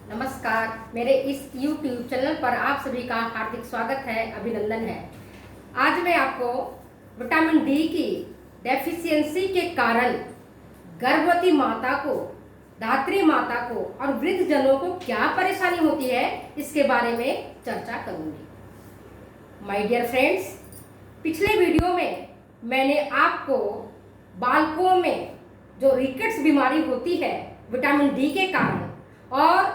नमस्कार। मेरे इस YouTube चैनल पर आप सभी का हार्दिक स्वागत है, अभिनंदन है। आज मैं आपको विटामिन डी की डेफिशिएंसी के कारण गर्भवती माता को, धात्री माता को और वृद्ध जनों को क्या परेशानी होती है, इसके बारे में चर्चा करूंगी। माय डियर फ्रेंड्स, पिछले वीडियो में मैंने आपको बालकों में जो रिकेट्स बीमारी होती है विटामिन डी के कारण और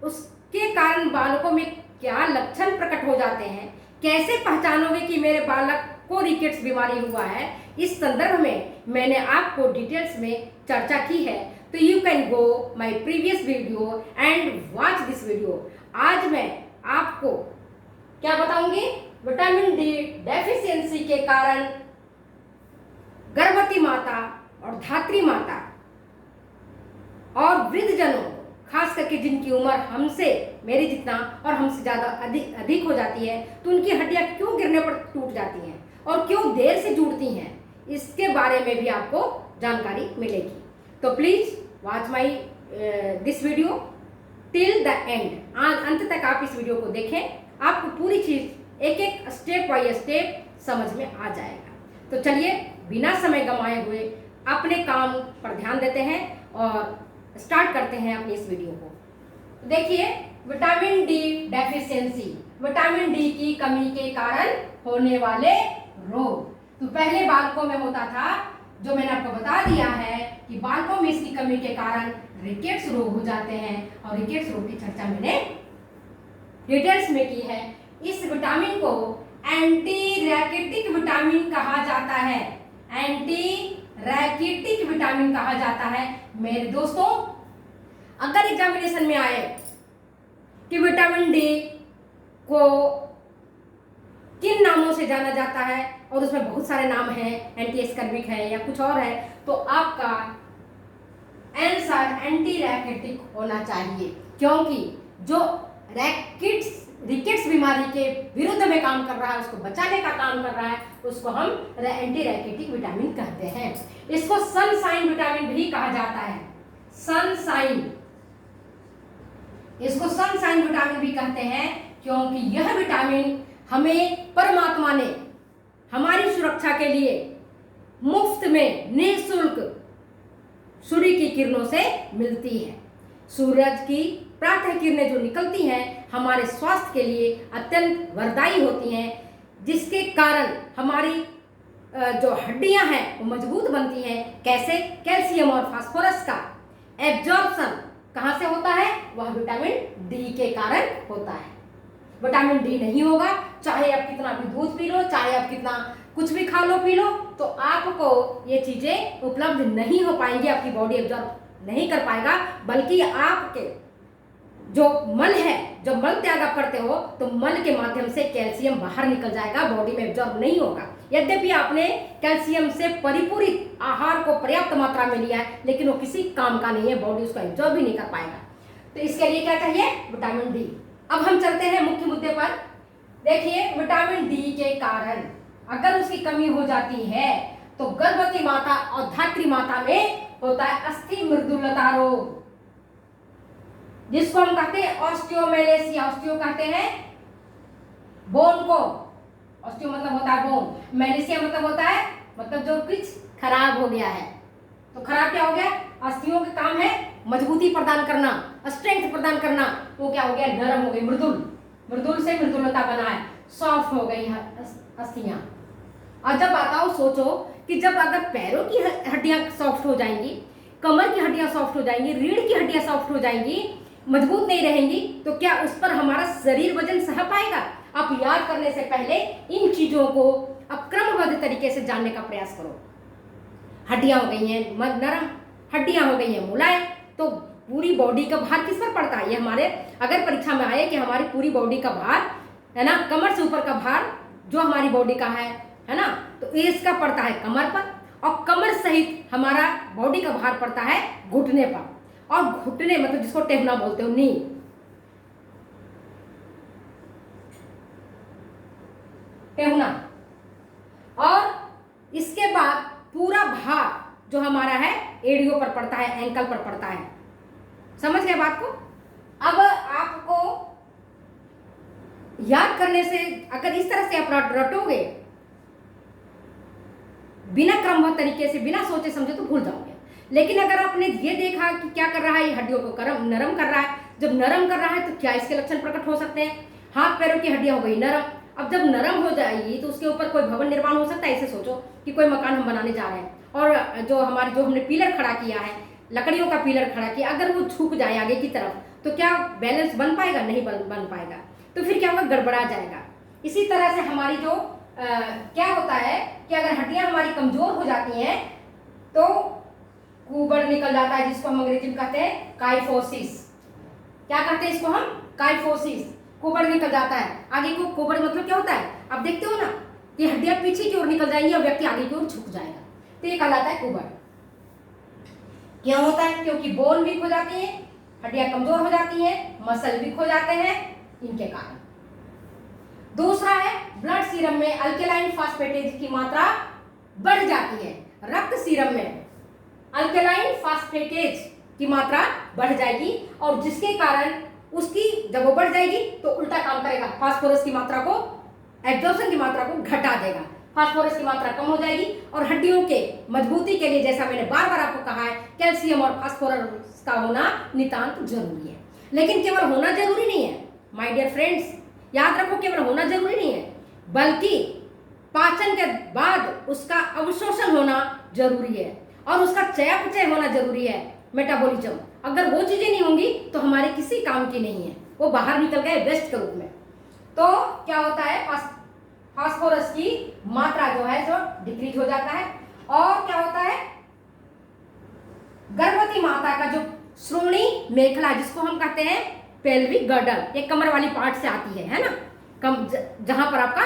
उसके कारण बालकों में क्या लक्षण प्रकट हो जाते हैं, कैसे पहचानोगे कि मेरे बालक को रिकेट्स बीमारी हुआ है, इस संदर्भ में मैंने आपको डिटेल्स में चर्चा की है। तो you can go my previous video and watch this video. आज मैं आपको क्या बताऊंगी, विटामिन डी डेफिशिएंसी के कारण गर्भवती माता और धात्री माता और वृद्ध जनों, खास करके जिनकी उम्र हमसे, मेरी जितना और हमसे ज़्यादा अधिक हो जाती है, तो उनकी हड्डियां क्यों गिरने पर टूट जाती हैं और क्यों देर से जुड़ती हैं, इसके बारे में भी आपको जानकारी मिलेगी। तो please watch my this video till the end. अंत तक आप इस वीडियो को देखें, आपको पूरी चीज़ एक एक स्टेप बाय स्टेप समझ में आ जाएगा। तो चलिए बिना समय गंवाए हुए अपने काम पर ध्यान देते हैं और स्टार्ट करते हैं अपनी इस वीडियो को। देखिए, vitamin D deficiency, vitamin D की कमी के कारण होने वाले रोग। तो पहले बालकों में होता था, जो मैंने आपको बता दिया है कि बालकों में इसकी कमी के कारण रिकेट्स रोग हो जाते हैं और रिकेट्स रोग की चर्चा मैंने डिटेल्स में की है। इस विटामिन को एंटी रैकेटिक विटामिन कहा जाता है, एंटी रैकेटिक विटामिन कहा जाता है। मेरे दोस्तों, अगर एग्जामिनेशन में आए कि विटामिन डी को किन नामों से जाना जाता है और उसमें बहुत सारे नाम हैं, एंटी एस्कर्बिक है या कुछ और है, तो आपका आंसर एंटी रैकेटिक होना चाहिए, क्योंकि जो रिकेट्स बीमारी के विरुद्ध में काम कर रहा है, उसको बचाने का काम कर रहा है, उसको हम एंटी रैकेटिक विटामिन कहते हैं। इसको सनशाइन विटामिन भी कहा जाता है, सनशाइन, इसको सनशाइन विटामिन भी कहते हैं, क्योंकि यह विटामिन हमें परमात्मा ने हमारी सुरक्षा के लिए मुफ्त में निःशुल्क सूर्य की किरणों से मिलती है। सूरज की प्रातः किरणें जो निकलती हैं हमारे स्वास्थ्य के लिए अत्यंत वरदायी होती हैं, जिसके कारण हमारी जो हड्डियां हैं वो मजबूत बनती हैं। कैसे? कैल्शियम और फास्फोरस का एब्जॉर्प्शन कहाँ से होता है? वह विटामिन डी के कारण होता है। विटामिन डी नहीं होगा, चाहे आप कितना भी दूध पी लो, चाहे आप कितना कुछ भी खा लो पी लो, तो आपको ये चीजें उपलब्ध नहीं हो पाएंगी, आपकी बॉडी एब्जॉर्ब नहीं कर पाएगा, बल्कि आपके जो मल है, जब मल त्याग आप करते हो तो मल के माध्यम से कैल्शियम बाहर निकल जाएगा, बॉडी में एब्जॉर्ब नहीं होगा। यद्यपि आपने कैल्शियम से परिपूरित आहार को पर्याप्त मात्रा में लिया है, लेकिन वो किसी काम का नहीं है, बॉडी उसको एब्जॉर्ब भी नहीं कर पाएगा। तो इसके लिए क्या चाहिए? Vitamin D. अब हम चलते हैं मुख्य मुद्दे पर। देखिए, विटामिन डी के कारण अगर उसकी कमी हो जाती है तो गर्भवती माता और धात्री माता में होता है अस्थि मृदुलता रोग, जिसको हम कहते हैं ऑस्टियोमेलेसिया। ऑस्टियो कहते हैं बोन को, ऑस्टियो मतलब होता है बोन, मेलेसिया मतलब होता है मतलब जो कुछ खराब हो गया है। तो खराब क्या हो गया? अस्थियों का काम है मजबूती प्रदान करना, स्ट्रेंथ प्रदान करना, वो क्या हो गया? नरम हो गई, मृदुल, मृदुल से मृदुलता बना है, सॉफ्ट हो गई अस्थियां। और जब बताओ, सोचो कि जब अगर पैरों की हड्डियां सॉफ्ट हो जाएंगी, कमर की हड्डियां सॉफ्ट हो जाएंगी, रीढ़ की हड्डियां सॉफ्ट हो जाएंगी, मजबूत नहीं रहेंगी, तो क्या उस पर हमारा शरीर वजन सह पाएगा? आप याद करने से पहले इन चीजों को अब क्रमबद्ध तरीके से जानने का प्रयास करो। हड्डियां हो गई हैं नरम, हड्डियां हो गई हैं मुलायम, तो पूरी बॉडी का भार किस पर पड़ता है? ये हमारे अगर परीक्षा में आए कि हमारी पूरी बॉडी का भार है ना, कमर से ऊपर का भार जो हमारी बॉडी का है ना, तो इसका पड़ता है कमर पर, और कमर सहित हमारा बॉडी का भार पड़ता है घुटने पर। और घुटने मतलब जिसको टेहना बोलते हो, नी, टेहना, और इसके बाद पूरा भार जो हमारा है एड़ियों पर पड़ता है, एंकल पर पड़ता है। समझ गए बात को? अब आपको याद करने से, अगर इस तरह से आप रटोगे बिना क्रमबद्ध तरीके से, बिना सोचे समझे, तो भूल जाओगे। लेकिन अगर आपने ये देखा कि क्या कर रहा है, ये हड्डियों को नरम कर रहा है, जब नरम कर रहा है तो क्या इसके लक्षण प्रकट हो सकते हैं? हाथ पैरों की हड्डियां हो गई नरम। अब जब नरम हो जाएगी तो उसके ऊपर कोई भवन निर्माण हो सकता है। ऐसे सोचो कि कोई मकान हम बनाने जा रहे हैं और जो हमने पिलर खड़ा किया है, लकड़ियों का पिलर खड़ा किया, अगर वो झुक जाए आगे की तरफ तो क्या बैलेंस बन पाएगा? नहीं बन पाएगा। तो फिर क्या होगा? गड़बड़ा जाएगा। इसी तरह से हमारी जो क्या होता है कि अगर हड्डियां हमारी कमजोर हो जाती हैं तो कुबड़ निकल जाता है, जिसको हम अंग्रेजी में कहते हैं काइफोसिस। क्या कहते हैं इसको हम? काइफोसिस। कुबड़ निकल जाता है आगे को। कुबड़ मतलब क्या होता है? आप देखते हो ना कि हड्डियां पीछे की ओर निकल जाएंगी और व्यक्ति आगे की ओर झुक जाएगा, तो ये कहलाता है कुबड़। क्यों होता है? क्योंकि बोन वीक हो जाती है, हड्डियां कमजोर हो जाती हैं, मसल वीक हो जाते हैं, इनके कारण। दूसरा है ब्लड सीरम में अल्केलाइन फास्फेटेज की मात्रा बढ़ जाती है। रक्त सीरम में अल्केलाइन फास्फेटेज की मात्रा बढ़ जाएगी और जिसके कारण उसकी जब वो बढ़ जाएगी तो उल्टा काम करेगा, फास्फोरस की मात्रा को, एब्जॉर्प्शन की मात्रा को घटा देगा। फास्फोरस की मात्रा कम हो जाएगी और हड्डियों के मजबूती के लिए, जैसा मैंने बार बार आपको कहा है, कैल्शियम और फास्फोरस का होना नितांत जरूरी है। लेकिन केवल होना जरूरी नहीं है माय डियर फ्रेंड्स, याद रखो, केवल होना जरूरी नहीं है, बल्कि पाचन के बाद उसका अवशोषण होना जरूरी है और उसका चयापचय होना जरूरी है, मेटाबॉलिज्म। अगर वो चीजें नहीं होंगी तो हमारे किसी काम की नहीं है, वो बाहर निकल गए वेस्ट के रूप में। तो क्या होता है? फास्फोरस की मात्रा जो है जो डिक्रीज हो जाता है। और क्या होता है? गर्भवती माता का जो श्रोणी मेखला, जिसको हम कहते हैं पेल्विक गर्डल, ये कमर वाली पार्ट से आती है ना, जहां पर आपका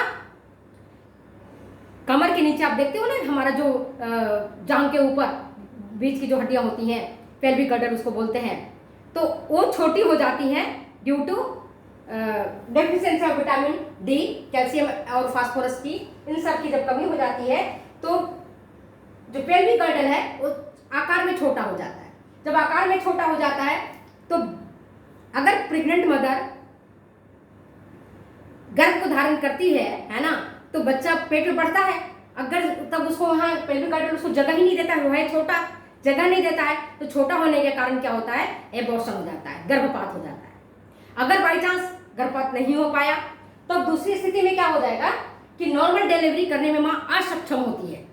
कमर के नीचे आप देखते हो ना, हमारा जो जांघ के ऊपर बीच की जो हड्डियां होती हैं, पेल्विक गर्डल उसको बोलते हैं, तो वो छोटी हो जाती हैं due to deficiency of vitamin D, calcium और फास्फोरस की, इन सब की जब कमी हो जाती है तो जो पेल्विक गर्डल है वो आकार में छोटा हो जाता है। जब आकार में छोटा हो जाता है तो अगर प्रेग्नेंट मदर गर्भ को धारण करती है ना, तो बच्चा पेट में बढ़ता है। अगर तब उसको वहां पेल्विक गर्डल उसको जगह ही नहीं देता है, वो है छोटा, जगह नहीं देता है, तो छोटा होने के कारण क्या होता है? एबॉर्शन हो जाता है, गर्भपात हो जाता है। अगर बाई चांस गर्भपात नहीं हो पाया तो दूसरी स्थिति में क्या हो जाएगा कि नॉर्मल डिलीवरी करने में मां असक्षम होती है,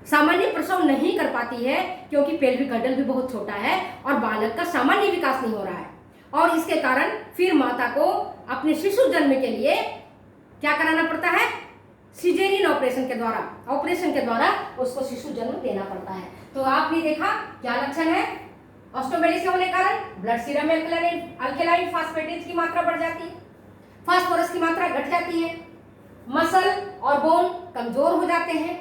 सामान्य प्रसव नहीं कर पाती है, क्योंकि पेल्विक गर्डल भी बहुत छोटा है और बालक का सामान्य विकास नहीं हो रहा है। और इसके कारण फिर माता को अपने शिशु जन्म के लिए क्या कराना पड़ता है? सिजेरियन ऑपरेशन के द्वारा उसको शिशु जन्म देना पड़ता है। तो आपने देखा क्या लक्षण है? ऑस्टियोमेलिस होने के कारण ब्लड सीरम में अल्केलाइन फास्फेटेज की मात्रा बढ़ जाती है, फास्फोरस की मात्रा घट जाती है, मसल और बोन कमजोर हो जाते हैं,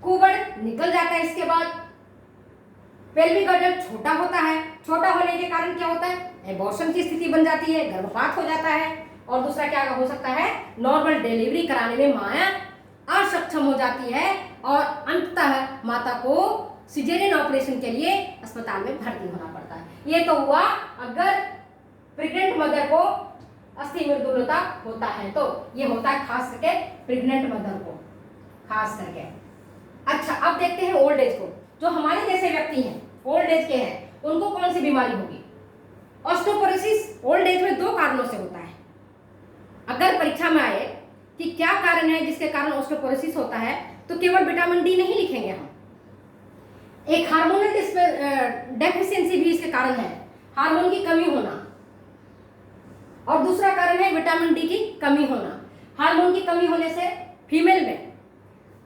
कुबड़ निकल जाता है। इसके बाद पेल्विक गर्डल छोटा होता है, छोटा होने के कारण क्या होता है? एबॉर्शन की स्थिति बन जाती है, गर्भपात हो जाता है। और दूसरा क्या हो सकता है? नॉर्मल डिलीवरी कराने में मां असक्षम हो जाती है और अंततः माता को सिजेरियन ऑपरेशन के लिए अस्पताल में भर्ती होना पड़ता है। ये तो हुआ अगर प्रेग्नेंट मदर को अस्थि मृदुलता होता है, तो ये होता है खास करके प्रेग्नेंट मदर को, खास करके। अच्छा, अब देखते हैं ओल्ड एज को। जो हमारे जैसे व्यक्ति हैं, ओल्ड एज के हैं, उनको कौन सी बीमारी होगी? ऑस्टियोपोरोसिस ओल्ड एज में 2 कारणों से होता है। अगर परीक्षा में आए कि क्या कारण है जिसके कारण ऑस्टियोपोरोसिस होता है, तो केवल विटामिन डी नहीं लिखेंगे हम, एक हार्मोनल डेफिशिएंसी भी इसके कारण है, हार्मोन की कमी होना। और दूसरा कारण है विटामिन डी की कमी होना। हार्मोन की कमी होने से फीमेल में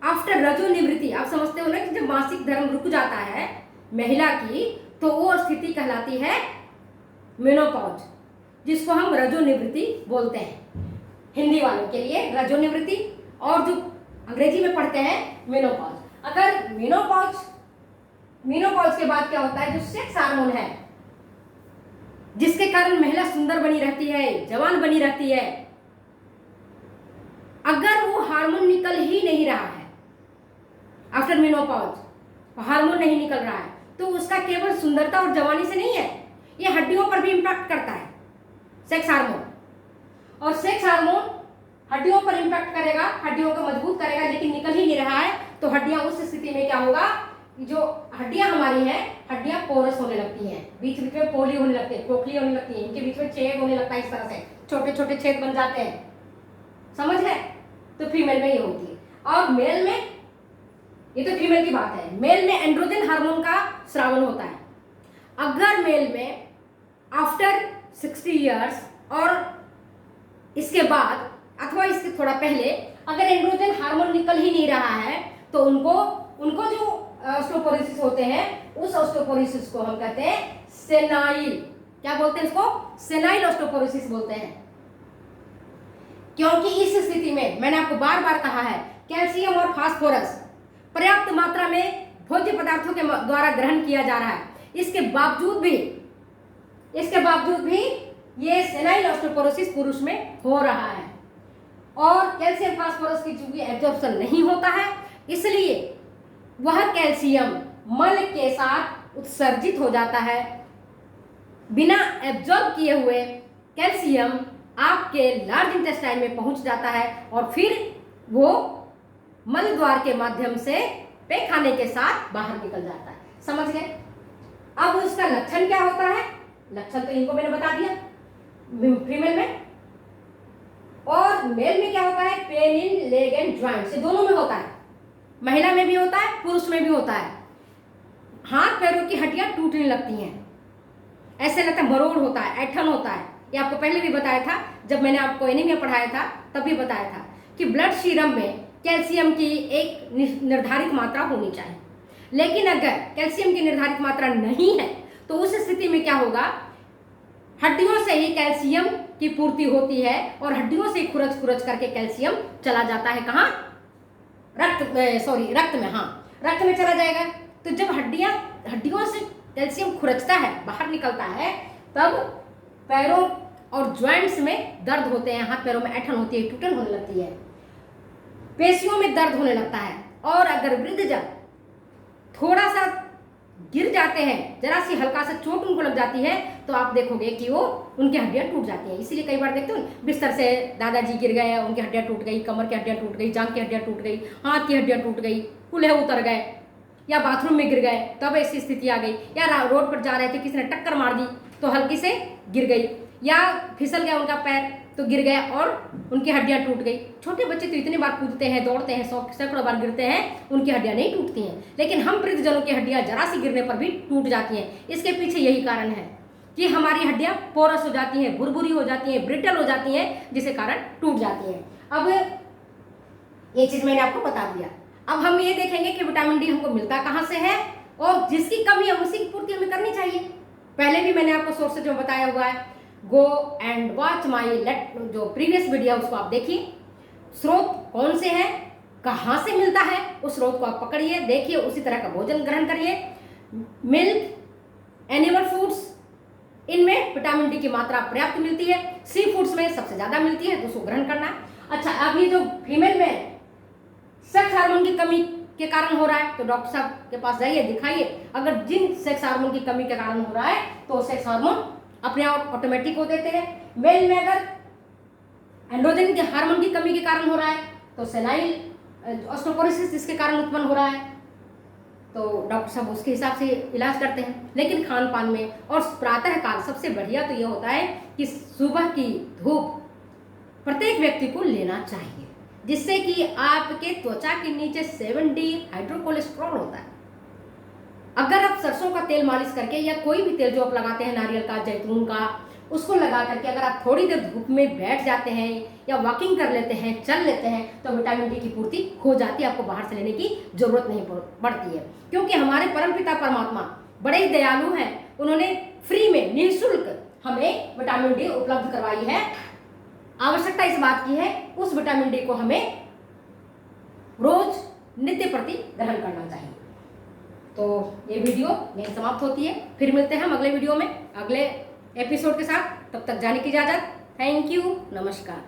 आफ्टर रजो निवृत्ति, आप समझते हो ना कि जब मासिक धर्म रुक जाता है महिला की, तो वो स्थिति कहलाती है मेनोपॉज, जिसको हम रजो निवृत्ति बोलते हैं हिंदी वालों के लिए, रजो निवृत्ति, और जो अंग्रेजी में पढ़ते हैं मेनोपॉज। अगर मेनोपॉज के बाद क्या होता है? जो सेक्स हार्मोन है, जिसके कारण महिला सुंदर बनी रहती है, जवान बनी रहती है, अगर वो हार्मोन निकल ही नहीं रहा है आफ्टर मेनोपॉज, हार्मोन नहीं निकल रहा है, तो उसका केवल सुंदरता और जवानी से नहीं है, ये हड्डियों पर भी इम्पैक्ट करता है सेक्स हार्मोन। और सेक्स हार्मोन हड्डियों पर इम्पैक्ट करेगा, हड्डियों को मजबूत करेगा, लेकिन निकल ही नहीं रहा है, तो हड्डियां उस स्थिति में क्या होगा, जो हड्डियां हमारी हैं, हड्डियां पोरस होने लगती हैं, बीच बीच में पोली होने लगती है, खोखली होने लगती है, इनके बीच में छेद होने लगता है, इस तरह से छोटे छोटे छेद बन जाते हैं, समझ है। तो फीमेल में ये होती है। और मेल में, ये तो फीमेल की बात है, मेल में एंड्रोजन हार्मोन का स्रावन होता है। अगर मेल में आफ्टर 60 इयर्स और इसके बाद अथवा इसके थोड़ा पहले अगर एंड्रोजन हार्मोन निकल ही नहीं रहा है, तो उनको जो ऑस्टियोपोरोसिस होते हैं, उस ऑस्टियोपोरोसिस को हम कहते हैं सेनाइल, क्या बोलते हैं इसको, सेनाइल ऑस्टियोपोरोसिस बोलते हैं। क्योंकि इस स्थिति में मैंने आपको बार बार कहा है, कैल्शियम और फास्फोरस पर्याप्त मात्रा में भोज्य पदार्थों के द्वारा ग्रहण किया जा रहा है, इसके बावजूद भी ये सेनाइल ऑस्टियोपोरोसिस पुरुष में हो रहा है। और कैल्शियम फास्फोरस की चूंकि एब्जॉर्प्शन नहीं होता है, इसलिए वह कैल्शियम मल के साथ उत्सर्जित हो जाता है। बिना एब्जॉर्ब किए हुए कैल्शियम आपके लार्ज इंटेस्टाइन में पहुंच जाता है और फिर वो मल द्वार के माध्यम से पैखाने के साथ बाहर निकल जाता है, समझ गए। अब उसका लक्षण क्या होता है, लक्षण तो इनको मैंने बता दिया फीमेल में। और मेल में क्या होता है, pain in leg and joints, दोनों में होता है, महिला में भी होता है, पुरुष में भी होता है। हाथ पैरों की हड्डियां टूटने लगती हैं, ऐसे लगता है मरोड़ होता है, ऐठन होता है। ये आपको पहले भी बताया था, जब मैंने आपको एनीमिया पढ़ाया था तब भी बताया था कि ब्लड सीरम में कैल्शियम की एक निर्धारित मात्रा होनी चाहिए, लेकिन अगर कैल्शियम की निर्धारित मात्रा नहीं है तो उस स्थिति में क्या होगा, हड्डियों से ही कैल्शियम की पूर्ति होती है और हड्डियों से खुरच खुरच करके कैल्शियम चला जाता है कहाँ, रक्त में, हाँ रक्त में चला जाएगा। तो जब हड्डियों से कैल्शियम खुरचता है, बाहर निकलता है, तब पैरों और ज्वाइंट्स में दर्द होते हैं, हाथ पैरों में ऐंठन होती है, टूटन होने लगती है, पेशियों में दर्द होने लगता है। और अगर वृद्धजन थोड़ा सा गिर जाते हैं, जरा सी हल्का सा चोट उनको लग जाती है, तो आप देखोगे कि वो उनकी हड्डियां टूट जाती हैं। इसीलिए कई बार देखते हो बिस्तर से दादाजी गिर गए, उनकी हड्डियां टूट गई, कमर की हड्डियां टूट गई, जांघ की हड्डियां टूट गई, हाथ की हड्डियां टूट गई, कूल्हे उतर गए, या बाथरूम में गिर गए तब ऐसी स्थिति आ गई, या रोड पर जा रहे थे किसी ने टक्कर मार दी तो हल्की से गिर गई, या फिसल गया उनका पैर तो गिर गया और उनकी हड्डियां टूट गई। छोटे बच्चे तो इतनी बार कूदते हैं, दौड़ते हैं, सैकड़ों बार गिरते हैं, उनकी हड्डियां नहीं टूटती हैं, लेकिन हम वृद्धजनों की हड्डियां जरा सी गिरने पर भी टूट जाती हैं। इसके पीछे यही कारण है कि हमारी हड्डियां पोरस हो जाती हैं, बुरबुरी हो जाती हैं, ब्रिटल हो जाती हैं, जिसके कारण टूट जाती हैं। अब ये चीज मैंने आपको बता दिया। अब हम ये देखेंगे कि विटामिन डी हमको मिलता कहाँ से है और जिसकी कमी है उसी की पूर्ति हमें करनी चाहिए। पहले भी मैंने आपको सोर्सेज में बताया हुआ है, गो एंड वॉच माई जो प्रीवियस वीडियो उसको आप देखिए। स्रोत कौन से हैं, कहाँ से मिलता है, उस स्रोत को आप पकड़िए, देखिए, उसी तरह का भोजन ग्रहण करिए। मिल्क, एनिमल फूड्स, इनमें विटामिन डी की मात्रा पर्याप्त मिलती है, सी फूड्स में सबसे ज्यादा मिलती है, तो उसको ग्रहण करना है। अच्छा, अभी जो फीमेल में सेक्स हार्मोन की कमी के कारण हो रहा है, तो डॉक्टर साहब के पास जाइए, दिखाइए। अगर जिन सेक्स हार्मोन की कमी के कारण हो रहा है तो सेक्स हार्मोन अपने आप ऑटोमेटिक हो देते हैं। मेल में अगर एंड्रोजन के हार्मोन की कमी के कारण हो रहा है तो सेनाइल ऑस्टियोपोरोसिस जिसके कारण उत्पन्न हो रहा है, तो डॉक्टर साहब उसके हिसाब से इलाज करते हैं। लेकिन खान पान में और प्रातः काल सबसे बढ़िया तो ये होता है कि सुबह की धूप प्रत्येक व्यक्ति को लेना चाहिए, जिससे कि आपके त्वचा के नीचे 7D हाइड्रोकोलेस्ट्रॉल होता है। अगर आप सरसों का तेल मालिश करके या कोई भी तेल जो आप लगाते हैं, नारियल का, जैतून का, उसको लगा करके अगर आप थोड़ी देर धूप में बैठ जाते हैं या वॉकिंग कर लेते हैं, चल लेते हैं, तो विटामिन डी की पूर्ति हो जाती है, आपको बाहर से लेने की जरूरत नहीं पड़ती है। क्योंकि हमारे परमपिता परमात्मा बड़े ही दयालु हैं, उन्होंने फ्री में निःशुल्क हमें विटामिन डी उपलब्ध करवाई है। आवश्यकता इस बात की है उस विटामिन डी को हमें रोज नित्य प्रति ग्रहण करना चाहिए। तो ये वीडियो यहीं समाप्त होती है, फिर मिलते हैं हम अगले वीडियो में अगले एपिसोड के साथ। तब तक जाने की इजाजत। थैंक यू, नमस्कार।